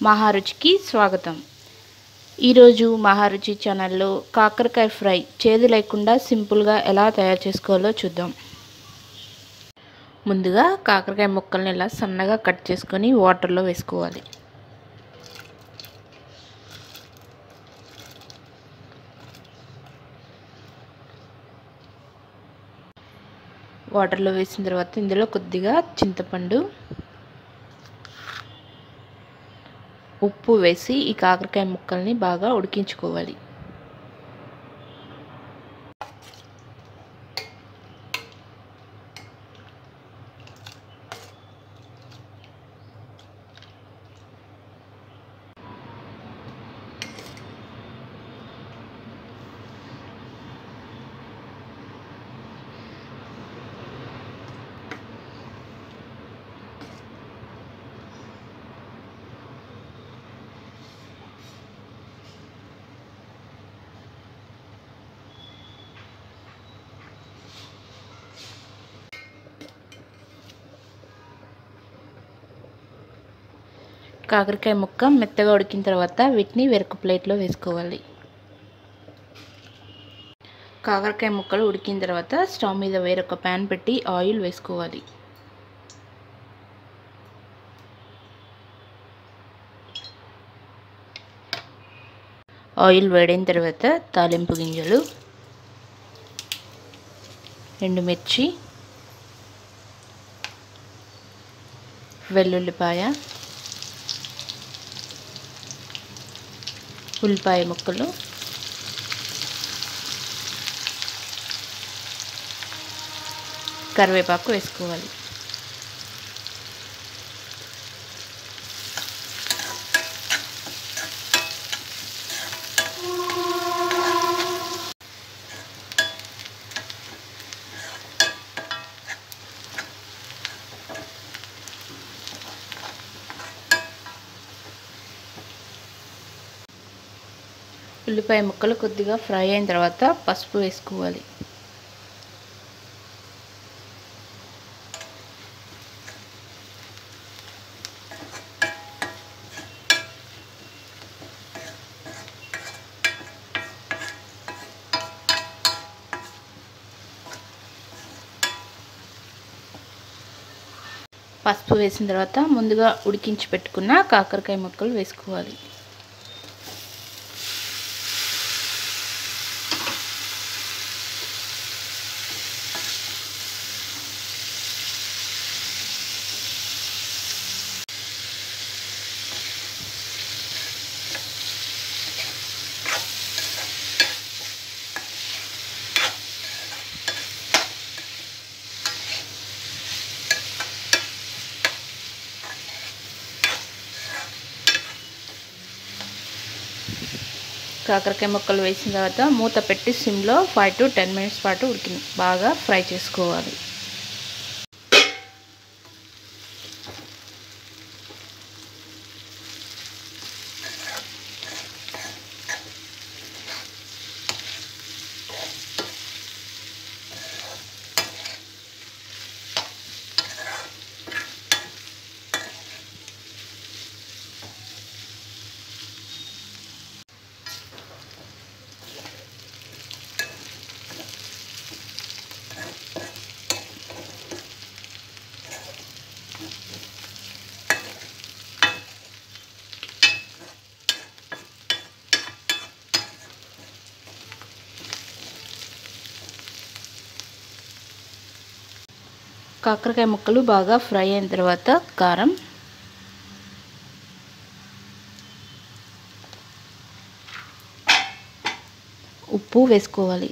మహారుచికి స్వాగతం. ఈరోజు మహారుచి ఛానల్లో కాకరకాయ ఫ్రై చేదు లేకుండా సింపుల్గా ఎలా తయారు చేసుకోవాలో చూద్దాం. ముందుగా కాకరకాయ ముక్కల్ని ఇలా సన్నగా కట్ చేసుకొని వాటర్లో వేసుకోవాలి. వాటర్లో వేసిన తర్వాత ఇందులో కొద్దిగా చింతపండు, ఉప్పు వేసి ఈ కాకరకాయ ముక్కల్ని బాగా ఉడికించుకోవాలి. కాకరకాయ ముక్క మెత్తగా ఉడికిన తర్వాత వీటిని వేరొక ప్లేట్లో వేసుకోవాలి. కాకరకాయ ముక్కలు ఉడికిన తర్వాత స్టవ్ మీద వేరొక ప్యాన్ పెట్టి ఆయిల్ వేసుకోవాలి. ఆయిల్ వేడిన తర్వాత తాలింపు గింజలు, ఎండుమిర్చి, వెల్లుల్లిపాయ, ఉల్లిపాయ ముక్కలు, కరివేపాకు వేసుకోవాలి. ఉల్లిపాయ ముక్కలు కొద్దిగా ఫ్రై అయిన తర్వాత పసుపు వేసుకోవాలి. పసుపు వేసిన తర్వాత ముందుగా ఉడికించి పెట్టుకున్న కాకరకాయ ముక్కలు వేసుకోవాలి. కాకరకాయ ముక్కలు వేసిన తర్వాత మూత పెట్టి సిమ్లో 5 to 10 minutes పాటు బాగా ఫ్రై చేసుకోవాలి. కాకరకాయ ముక్కలు బాగా ఫ్రై అయిన తర్వాత కారం, ఉప్పు వేసుకోవాలి.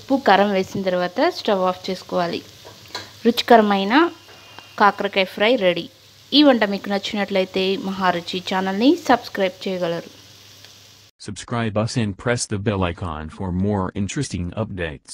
ఉప్పు కారం వేసిన తర్వాత స్టవ్ ఆఫ్ చేసుకోవాలి. రుచికరమైన కాకరకాయ ఫ్రై రెడీ. ఈ వంట మీకు నచ్చినట్లయితే మహారుచి ఛానల్ని సబ్స్క్రైబ్ చేయగలరు. Subscribe us and press the bell icon for more interesting updates.